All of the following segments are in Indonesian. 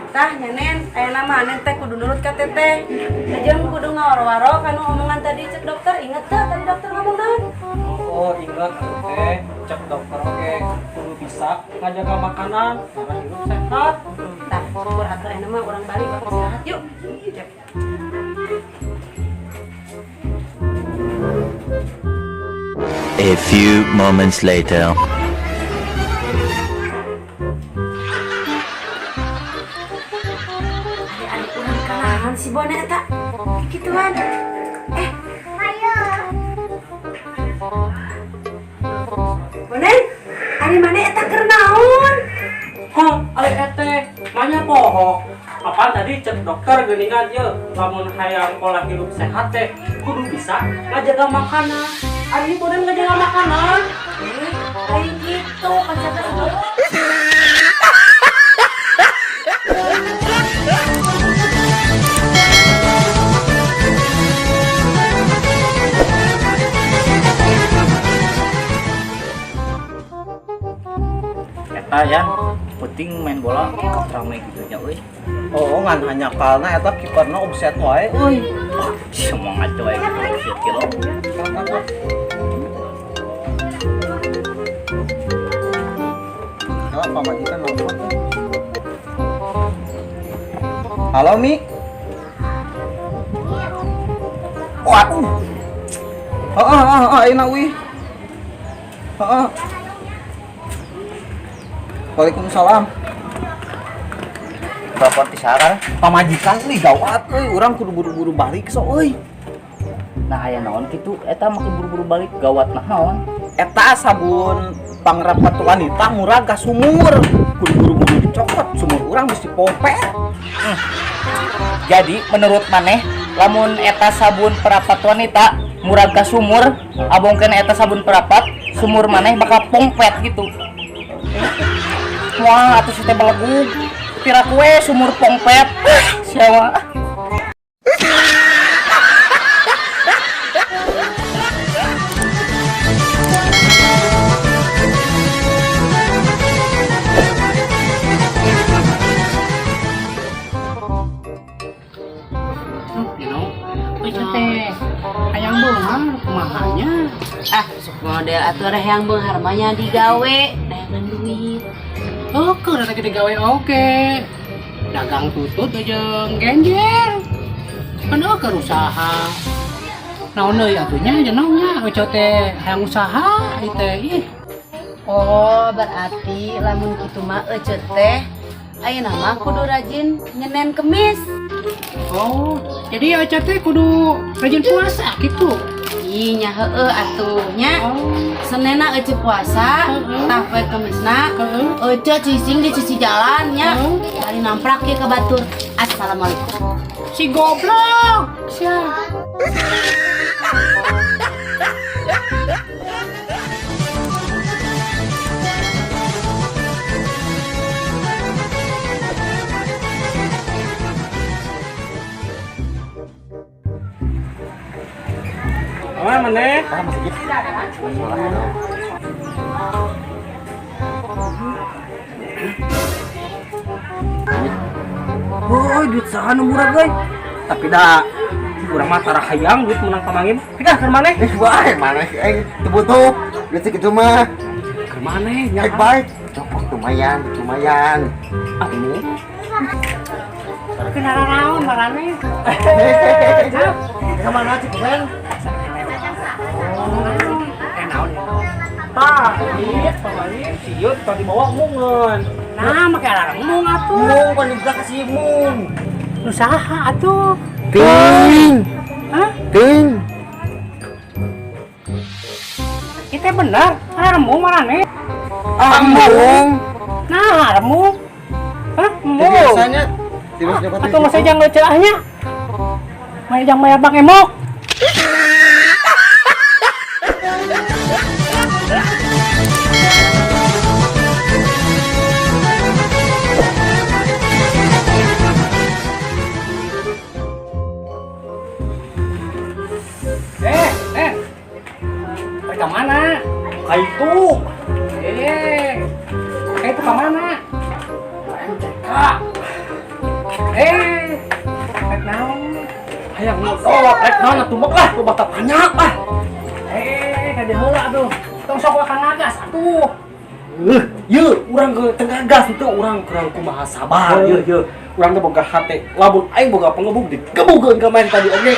Tah nyanen, aya nama anen teh kudu nurut ka teteh. Jeung kudu ngawaro-waro kanu omongan tadi cek dokter. Ingat teh tadi dokter ngomong naon? Oh ingat teh, cek dokter oke kudu bisa ngajaga makanan, cara hidup sehat. Tah, syukur atuh aya mah urang balik balik istirahat yuk. Cek. A few moments later. Adik urang kalahan si Bona eta. Gituan. Bonen, ari mana eta keur naon? Hah, alek ete, nanya poho. Apa tadi cek dokter geuningan ieu, lamun hayang pola hidup sehat teh kudu bisa ngajaga makanan. Ari bodan ngajaga makanan. Kayak gitu konsepnya semua. Eta yan, penting main bola ramai gitu nya euy. Oh, ngan hanya kalna eta kiperna omset wae. Euy. Semangat wae gitu kilo. Kalau pamajikan nelfon. Halo Mi. Waduh. Ayeuna euy. Heeh. Waalaikumsalam. Telepon ti sarang. Pamajikan nih gawat euy, urang kudu buru-buru balik so euy. Nah aya naon kitu eta mah buru-buru balik gawat naon. Eta sabun pangrapat wanita murah ka sumur. Kudu buru-buru dicokot sumur urang mesti pompe. Jadi menurut maneh lamun eta sabun perapat wanita murah ka sumur, abongkeun eta sabun perapat, sumur maneh bakal pompet gitu. Wah, atuh teh belegug. Pira kue sumur pompet. Siapa? Hayang beunghar kumahanya. Ah, sok model atuh reh yang beunghar mah nya digawe, dayangan duit. Oke, udah gede gawe oke. Dagang tutut jeung genjer. Kan keur usaha. Naon deui atunya jeung naonnya oco teh hayang usaha ieu teh. Ih. Oh, berarti lamun kitu mah ece teh ayeuna mah kudu rajin nyenen kemis. Oh, jadi oco teh kudu rajin puasa gitu. Ih nya heueuh atuh nya. Senena ece puasa, tah poe kemisna ece cicing di sisi jalan nya. Bari namprak ye ka batur. Assalamualaikum. Si goblok. Sia. Mana? Oh, duit saha nu murah guys. Tapi dah kurang mah tara hayang duit menang pamangin. Pikah ke mana? Wae mana teu butuh duit segitu mah. Ke mana? Baik cokok lumayan Atuh. Kenapa naon marane? Ke mana sih keren? Naon? Pak, ieu pamangin siut tadi bawa mungun. Nah, make alarm mung atuh. Mung pan dibuka ka si mung. Nu saha atuh? Ting. Hah? Ting. Itu bener, alarm mung marane. Mung. Nah, alarm mung. Hah? Mung. Biasanya terus dapat. Atuh mah sajang ngeuceulahnya. Mayang maya bang emok. Ke mana? Kaitu. Itu ke mana? MCK. Hayang modal, rek naon atuh mah lah, loba banyak ah. Kada heula atuh. Tong sok ka ngagas atuh. Ye, urang ke tegagas itu urang kurang kumaha sabar. Ye, urang teh boga hate. Lamun aing boga pangebuk digebugeun ka main tadi oge.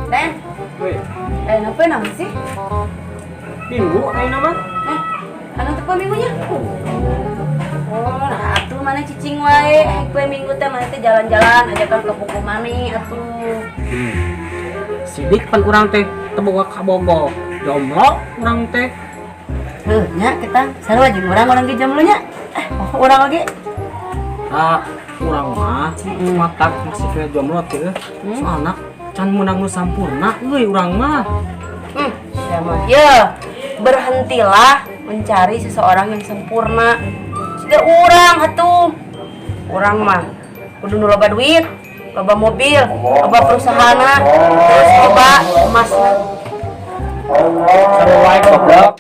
Den, Weh, apa namanya sih? minggu aing nama. Anu teu minggunya? Oh, nah atuh mana cicing wae, kue minggu teh mana teh jalan-jalan ajakan ke buku mani atuh. Sidik pan urang teh teu boga kabogo. Jomblo urang teh. Nya kita sarua jeung urang ge jomblo nya. Urang lagi. Ah, urang mah matak masih kaya jomblo teh. Soalna can menang nu sampurna euy urang mah. Sama ya, berhentilah mencari seseorang yang sempurna. Sudah urang atuh. Urang mah kudu nu loba duit, loba mobil, loba perusahaana, terus loba emasna. Sarua wae goblok.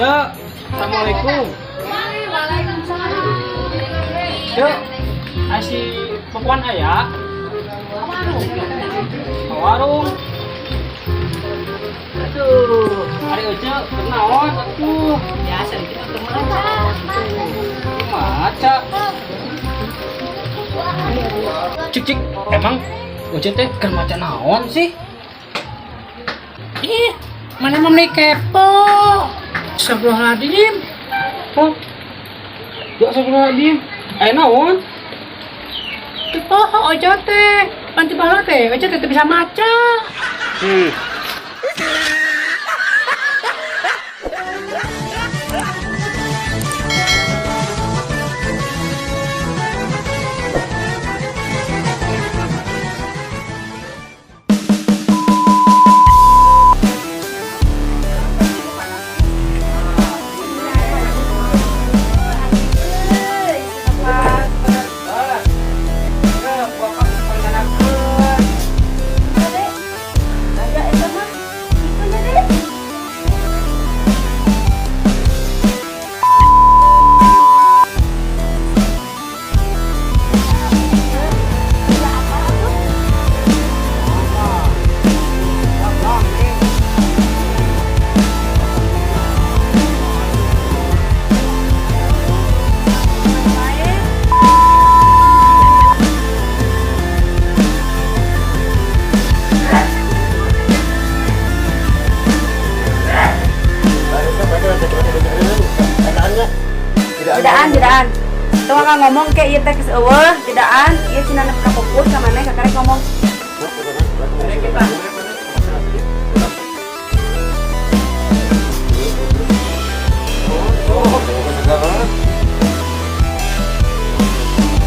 Cek, assalamualaikum. Cek, asih perempuan ayah. Warung. Aduh, hari aja kenaon atuh. Biasa kita teman. Maca. Cik, emang Uce teh keur maca naon sih? Ih, mana mamni kepo. Astagfirullahaladzim. Oh, ya astagfirullahaladzim. Ayo naon? Kepo aja teh. Panti bala teh, aja teh bisa maca. Tidaan. Tuh kan ngomong kayak ieu teh geus eueuh, tidaan. Ieu cenah nepna pupus ka maneh kakarek ngomong.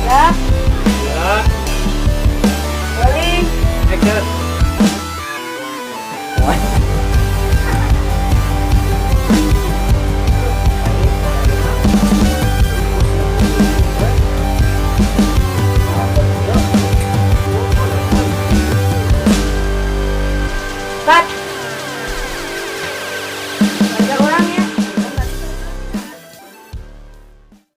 Ya. Balik. Cut.